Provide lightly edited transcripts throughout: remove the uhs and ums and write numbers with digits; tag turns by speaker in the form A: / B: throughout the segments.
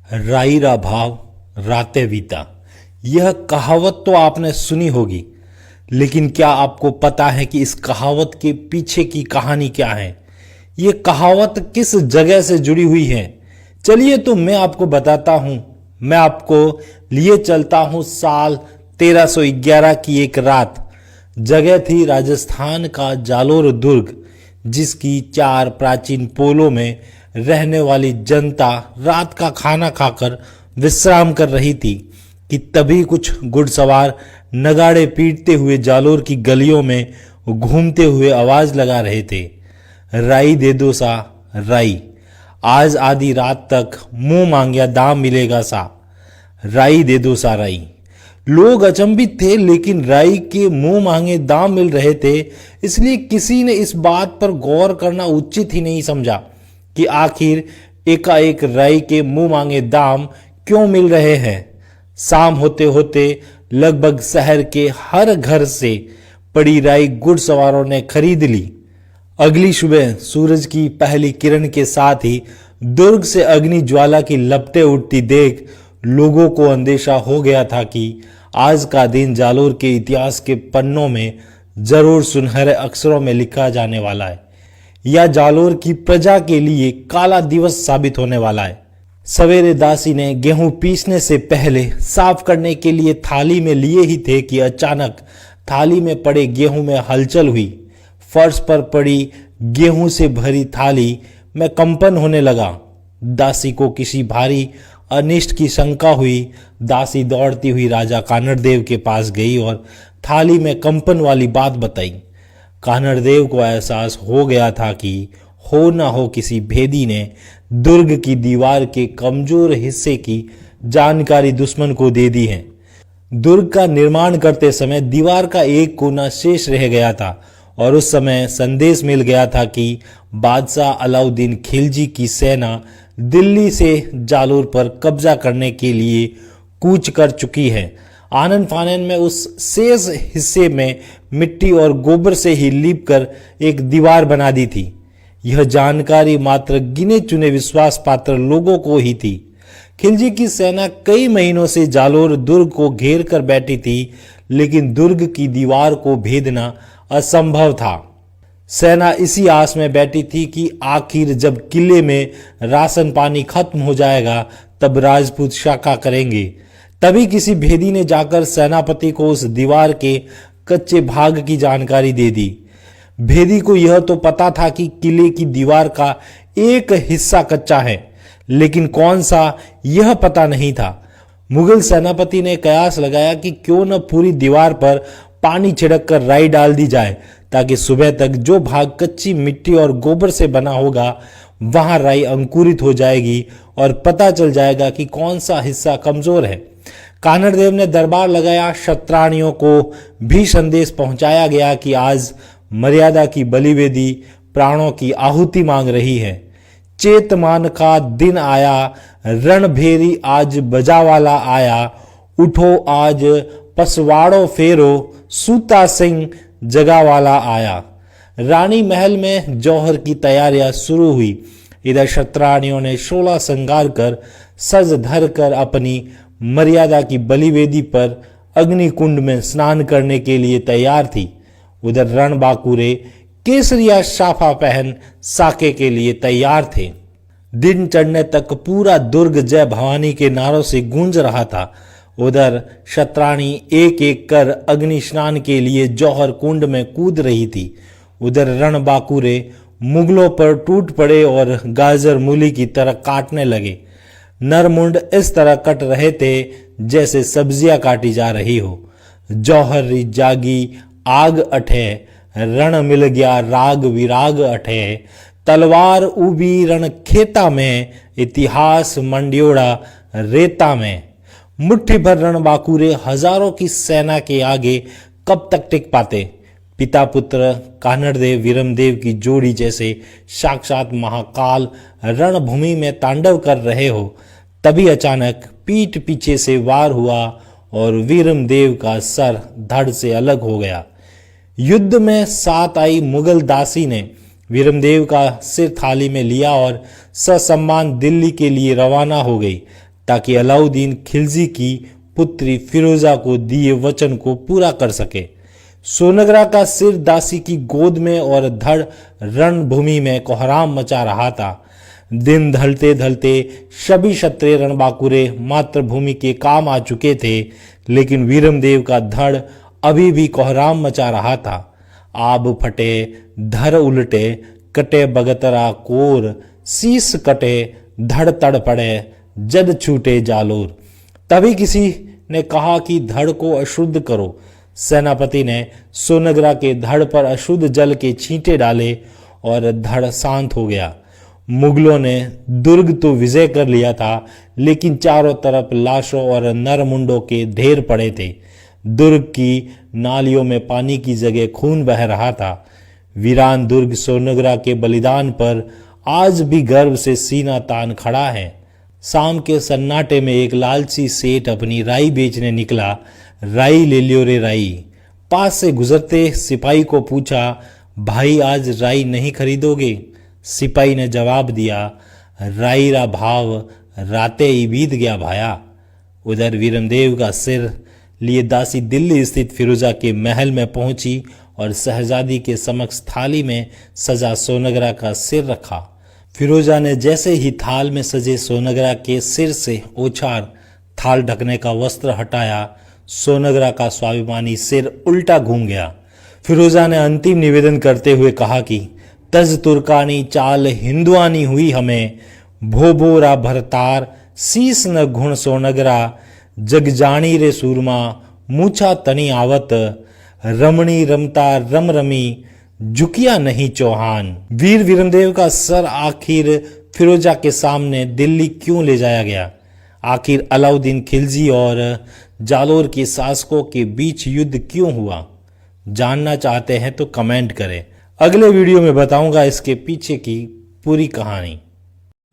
A: राईरा भाव राते बीता। यह कहावत तो आपने सुनी होगी, लेकिन क्या आपको पता है कि इस कहावत के पीछे की कहानी क्या है? ये कहावत किस जगह से जुड़ी हुई है? चलिए तो मैं आपको बताता हूं। मैं आपको लिए चलता हूं साल 1311 की एक रात। जगह थी राजस्थान का जालोर दुर्ग, जिसकी 4 प्राचीन पोलों में रहने वाली जनता रात का खाना खाकर विश्राम कर रही थी कि तभी कुछ घुड़सवार नगाड़े पीटते हुए जालोर की गलियों में घूमते हुए आवाज लगा रहे थे, राई दे दो सा राई, आज आधी रात तक मुंह मांगिया दाम मिलेगा सा, राई दे दो सा राई। लोग अचंभित थे, लेकिन राई के मुंह मांगे दाम मिल रहे थे, इसलिए किसी ने इस बात पर गौर करना उचित ही नहीं समझा कि आखिर एकाएक राई के मुंह मांगे दाम क्यों मिल रहे हैं। शाम होते होते लगभग शहर के हर घर से पड़ी राई घुड़सवारों ने खरीद ली। अगली सुबह सूरज की पहली किरण के साथ ही दुर्ग से अग्नि ज्वाला की लपटें उठती देख लोगों को अंदेशा हो गया था कि आज का दिन जालोर के इतिहास के पन्नों में जरूर सुनहरे अक्षरों में लिखा जाने वाला है, या जालोर की प्रजा के लिए काला दिवस साबित होने वाला है। सवेरे दासी ने गेहूं पीसने से पहले साफ करने के लिए थाली में लिए ही थे कि अचानक थाली में पड़े गेहूं में हलचल हुई। फर्श पर पड़ी गेहूं से भरी थाली में कंपन होने लगा। दासी को किसी भारी अनिष्ट की शंका हुई। दासी दौड़ती हुई राजा कानड़देव के पास गई और थाली में कंपन वाली बात बताई। कानड़देव को एहसास हो गया था कि हो न हो किसी भेदी ने दुर्ग की दीवार के कमजोर हिस्से की जानकारी दुश्मन को दे दी है। दुर्ग का निर्माण करते समय दीवार का एक कोना शेष रह गया था और उस समय संदेश मिल गया था कि बादशाह अलाउद्दीन खिलजी की सेना दिल्ली से जालोर पर कब्जा करने के लिए कूच कर चुकी है। आनन फानन में उस शेष हिस्से में मिट्टी और गोबर से ही लीप कर एक दीवार बना दी थी। यह जानकारी मात्र गिने चुने विश्वास पात्र लोगों को ही थी। खिलजी की सेना कई महीनों से जालोर दुर्ग को घेर कर बैठी थी, लेकिन दुर्ग की दीवार को भेदना असंभव था। सेना इसी आस में बैठी थी कि आखिर जब किले में राशन पानी खत्म हो जाएगा तब राजपूत शाखा करेंगे। तभी किसी भेदी ने जाकर सेनापति को उस दीवार के कच्चे भाग की जानकारी दे दी। भेदी को यह तो पता था कि किले की दीवार का एक हिस्सा कच्चा है, लेकिन कौन सा यह पता नहीं था। मुगल सेनापति ने कयास लगाया कि क्यों न पूरी दीवार पर पानी छिड़क कर राई डाल दी जाए, ताकि सुबह तक जो भाग कच्ची मिट्टी और गोबर से बना होगा वहां राई अंकुरित हो जाएगी और पता चल जाएगा कि कौन सा हिस्सा कमजोर है। कानड़देव ने दरबार लगाया। क्षत्राणियों को भी संदेश पहुंचाया गया कि आज मर्यादा की बलिवेदी प्राणों की आहुति मांग रही है। चेतमान का दिन आया, रणभेरी आज बजावाला आया, उठो आज पसवाड़ो फेरो, सूता सिंह जगावाला आया। रानी महल में जौहर की तैयारियां शुरू हुई। इधर क्षत्राणियों ने 16 श्रृंगार कर सज धर कर अपनी मर्यादा की बलिवेदी पर अग्नि कुंड में स्नान करने के लिए तैयार थी। उधर रणबांकुरे केसरिया साफा पहन साके के लिए तैयार थे। दिन चढ़ने तक पूरा दुर्ग जय भवानी के नारों से गूंज रहा था। उधर क्षत्राणी एक एक कर अग्नि स्नान के लिए जौहर कुंड में कूद रही थी। उधर रणबांकुरे मुगलों पर टूट पड़े और गाजर मूली की तरह काटने लगे। नरमुंड इस तरह कट रहे थे जैसे सब्जियां काटी जा रही हो। जौहर जागी आग अठे, रण मिल गया राग विराग अठे, तलवार उबी रण खेता में, इतिहास मंड्योड़ा रेता में। मुट्ठी भर रणबांकुरे हजारों की सेना के आगे कब तक टिक पाते? पिता पुत्र कानड़देव वीरमदेव की जोड़ी जैसे साक्षात महाकाल रणभूमि में तांडव कर रहे हो। तभी अचानक पीठ पीछे से वार हुआ और वीरमदेव का सर धड़ से अलग हो गया। युद्ध में साथ आई मुगल दासी ने वीरमदेव का सिर थाली में लिया और ससम्मान दिल्ली के लिए रवाना हो गई। ताकि अलाउद्दीन खिलजी की पुत्री फिरोजा को दिए वचन को पूरा कर सके। सोनगरा का सिर दासी की गोद में और धड़ रणभूमि में कोहराम मचा रहा था। दिन ढलते ढलते सभी क्षत्रिय रणबांकुरे मातृभूमि के काम आ चुके थे, लेकिन वीरमदेव का धड़ अभी भी कोहराम मचा रहा था। आब फटे, धर उलटे, कटे बगतरा कोर, शीस कटे, धड़ तड़ पड़े, जद छूटे जालोर। तभी किसी ने कहा कि धड़ को अशुद्ध करो। सेनापति ने सोनगरा के धड़ पर अशुद्ध जल के छींटे डाले और धड़ शांत हो गया। मुगलों ने दुर्ग तो विजय कर लिया था, लेकिन चारों तरफ लाशों और नरमुंडों के ढेर पड़े थे। दुर्ग की नालियों में पानी की जगह खून बह रहा था। वीरान दुर्ग सोनगरा के बलिदान पर आज भी गर्व से सीना तान खड़ा है। शाम के सन्नाटे में एक लालची सेठ अपनी राई बेचने निकला। राई ले लियो रे राई। पास से गुजरते सिपाही को पूछा, भाई आज राई नहीं खरीदोगे? सिपाही ने जवाब दिया, राई रा भाव राते ही बीत गया भाया। उधर वीरमदेव का सिर लिए दासी दिल्ली स्थित फिरोजा के महल में पहुंची और शहजादी के समक्ष थाली में सजा सोनगरा का सिर रखा। फिरोजा ने जैसे ही थाल में सजे सोनगरा के सिर से ओछार थाल ढकने का वस्त्र हटाया, सोनगरा का स्वाभिमानी सिर उल्टा घूम गया। फिरोजा ने अंतिम निवेदन करते हुए कहा कि तज तुर्कानी चाल हिंदुआनी हुई हमें, भोबोरा भरतार शीस न घुण सोनगरा, जगजानी रे सूरमा मूछा तनी आवत, रमणी रमता रम रमी झुकिया नहीं चौहान। वीर वीरमदेव का सर आखिर फिरोजा के सामने दिल्ली क्यों ले जाया गया? आखिर अलाउद्दीन खिलजी और जालोर के शासकों के बीच युद्ध क्यों हुआ? जानना चाहते हैं तो कमेंट करें। अगले वीडियो में बताऊंगा इसके पीछे की पूरी कहानी।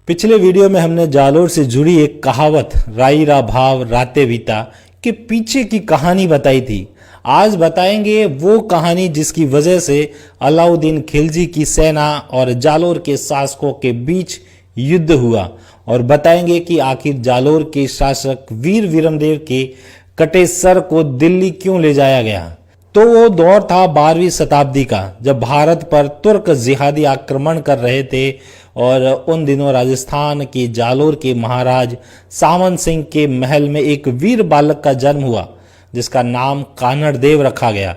A: पिछले वीडियो में हमने जालोर से जुड़ी एक कहावत राई रा भाव राते बीता के पीछे की कहानी बताई थी। आज बताएंगे वो कहानी जिसकी वजह से अलाउद्दीन खिलजी की सेना और जालोर के शासकों के बीच युद्ध हुआ, और बताएंगे कि आखिर जालोर के शासक वीर वीरमदेव के कटे सर को दिल्ली क्यों ले जाया गया। तो वो दौर था 12वीं शताब्दी का, जब भारत पर तुर्क जिहादी आक्रमण कर रहे थे, और उन दिनों राजस्थान के जालोर के महाराज सामंत सिंह के महल में एक वीर बालक का जन्म हुआ जिसका नाम कानड़देव रखा गया।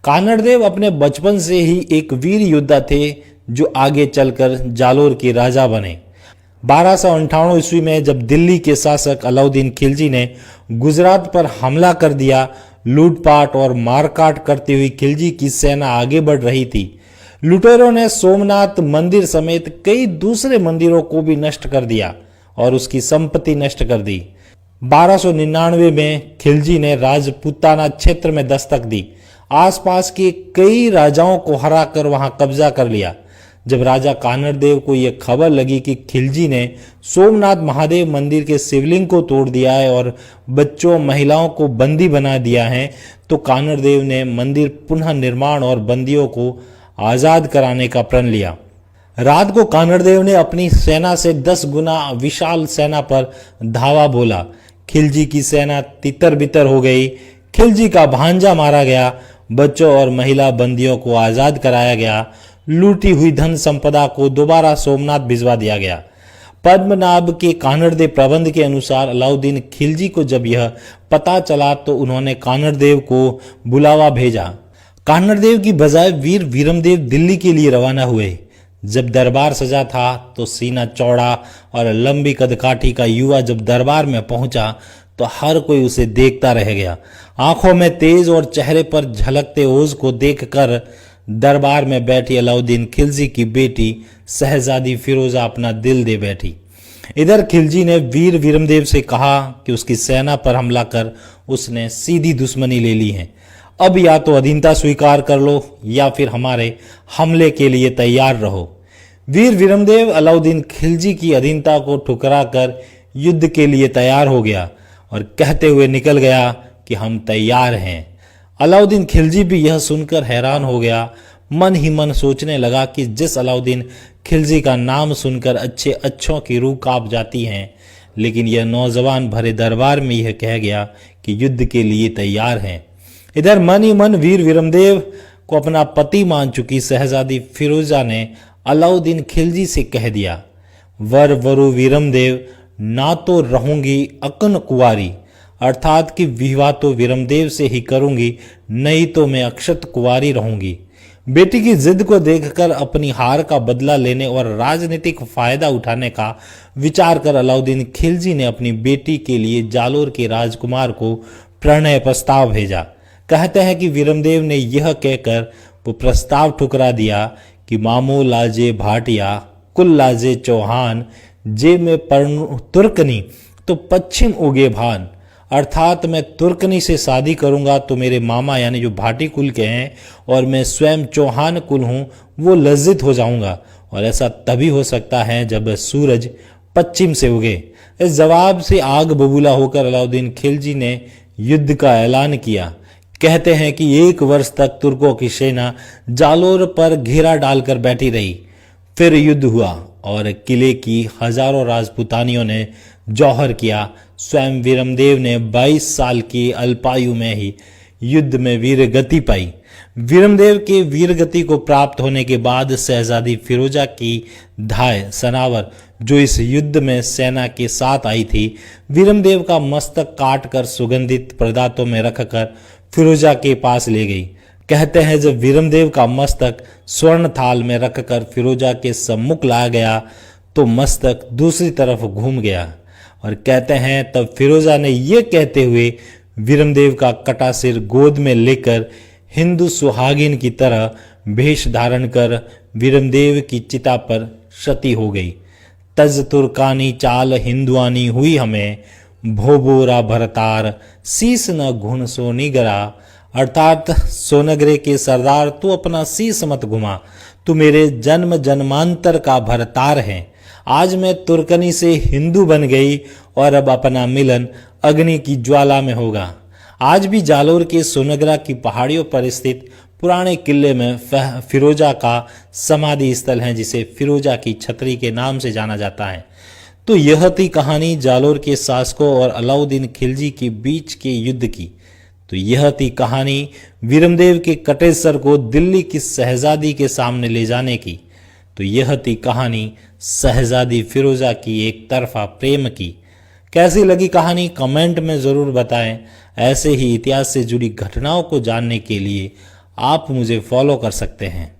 A: कानड़देव अपने बचपन से ही एक वीर योद्धा थे जो आगे चलकर जालोर के राजा बने। 1258 ईस्वी में जब दिल्ली के शासक अलाउद्दीन खिलजी ने गुजरात पर हमला कर दिया, लूटपाट और मारकाट करती हुई खिलजी की सेना आगे बढ़ रही थी। लुटेरों ने सोमनाथ मंदिर समेत कई दूसरे मंदिरों को भी नष्ट कर दिया और उसकी संपत्ति नष्ट कर दी। 1299 में खिलजी ने राजपूताना क्षेत्र में दस्तक दी, आसपास के कई राजाओं को हराकर वहां कब्जा कर लिया। जब राजा कानड़देव को यह खबर लगी कि खिलजी ने सोमनाथ महादेव मंदिर के शिवलिंग को तोड़ दिया है और बच्चों महिलाओं को बंदी बना दिया है, तो कानड़देव ने मंदिर पुनः निर्माण और बंदियों को आजाद कराने का प्रण लिया। रात को कानड़देव ने अपनी सेना से 10 गुना विशाल सेना पर धावा बोला। खिलजी की सेना तितर बितर हो गई। खिलजी का भांजा मारा गया। बच्चों और महिला बंदियों को आजाद कराया गया। लूटी हुई धन संपदा को दोबारा सोमनाथ भिजवा दिया गया। पद्मनाभ के कानड़देव प्रबंध के अनुसार अलाउद्दीन खिलजी को जब यह पता चला तो उन्होंने कानड़देव को बुलावा भेजा। कानड़देव की बजाय वीर वीरमदेव दिल्ली के लिए रवाना हुए। जब दरबार सजा था तो सीना चौड़ा और लंबी कदकाठी का युवा जब दरबार में पहुंचा तो हर कोई उसे देखता रह गया। आंखों में तेज और चेहरे पर झलकते ओज को देखकर दरबार में बैठी अलाउद्दीन खिलजी की बेटी शहजादी फिरोजा अपना दिल दे बैठी। इधर खिलजी ने वीर वीरमदेव से कहा कि उसकी सेना पर हमला कर उसने सीधी दुश्मनी ले ली है। अब या तो अधीनता स्वीकार कर लो या फिर हमारे हमले के लिए तैयार रहो। वीर वीरमदेव अलाउद्दीन खिलजी की अधीनता को ठुकरा कर युद्ध के लिए तैयार हो गया और कहते हुए निकल गया कि हम तैयार हैं। अलाउद्दीन खिलजी भी यह सुनकर हैरान हो गया। मन ही मन सोचने लगा कि जिस अलाउद्दीन खिलजी का नाम सुनकर अच्छे अच्छों की रूह कांप जाती हैं, लेकिन यह नौजवान भरे दरबार में यह कह गया कि युद्ध के लिए तैयार हैं। इधर मन ही मन वीर विरमदेव को अपना पति मान चुकी शहजादी फिरोजा ने अलाउद्दीन खिलजी से कह दिया, वर वरु विरमदेव ना तो रहूंगी अकन कुंवारी, अर्थात कि विवाह तो विरमदेव से ही करूंगी, नहीं तो मैं अक्षत कुंवारी रहूंगी। बेटी की जिद को देखकर अपनी हार का बदला लेने और राजनीतिक फायदा उठाने का विचार कर अलाउद्दीन खिलजी ने अपनी बेटी के लिए जालोर के राजकुमार को प्रणय प्रस्ताव भेजा। कहते हैं कि विरमदेव ने यह कहकर वो प्रस्ताव ठुकरा दिया कि मामो लाजे भाटिया कुल लाजे चौहान, जे में पर्ण तुर्कनी तो पश्चिम उगे भान, अर्थात मैं तुर्कनी से शादी करूंगा तो मेरे मामा यानी जो भाटी कुल के हैं और मैं स्वयं चौहान कुल हूं वो लज्जित हो जाऊंगा, और ऐसा तभी हो सकता है जब सूरज पश्चिम से उगे। इस जवाब से आग बबूला होकर अलाउद्दीन खिलजी ने युद्ध का ऐलान किया। कहते हैं कि 1 वर्ष तक तुर्कों की सेना जालोर पर घेरा डालकर बैठी रही। फिर युद्ध हुआ और किले की हजारों राजपुतानियों ने जौहर किया। स्वयं विरमदेव ने 22 साल की अल्पायु में ही युद्ध में वीरगति पाई। विरमदेव के वीरगति को प्राप्त होने के बाद शहजादी फिरोजा की धाय सनावर, जो इस युद्ध में सेना के साथ आई थी, विरमदेव का मस्तक काटकर सुगंधित पदार्थों में रखकर फिरोजा के पास ले गई। कहते हैं जब विरमदेव का मस्तक स्वर्ण थाल में रखकर फिरोजा के सम्मुख लाया गया तो मस्तक दूसरी तरफ घूम गया, और कहते हैं तब फिरोजा ने यह कहते हुए विरमदेव का कटा सिर गोद में लेकर हिंदू सुहागिन की तरह भेष धारण कर विरमदेव की चिता पर सती हो गई। तज तुर्कानी चाल हिंदुआनी हुई हमें, भोबोरा भरतार शीस न घुन सोनी गरा, अर्थात सोनगरे के सरदार तू अपना शीस मत घुमा, तू मेरे जन्म जन्मांतर का भरतार है। आज मैं तुर्कनी से हिंदू बन गई और अब अपना मिलन अग्नि की ज्वाला में होगा। आज भी जालोर के सोनगरा की पहाड़ियों पर स्थित पुराने किले में फिरोजा का समाधि स्थल है, जिसे फिरोजा की छतरी के नाम से जाना जाता है। तो यह थी कहानी जालोर के शासकों और अलाउद्दीन खिलजी के बीच के युद्ध की। तो यह थी कहानी विरमदेव के कटे सर को दिल्ली की शहजादी के सामने ले जाने की। तो यह थी कहानी शहजादी फिरोजा की एक तरफा प्रेम की। कैसी लगी कहानी कमेंट में ज़रूर बताएं। ऐसे ही इतिहास से जुड़ी घटनाओं को जानने के लिए आप मुझे फॉलो कर सकते हैं।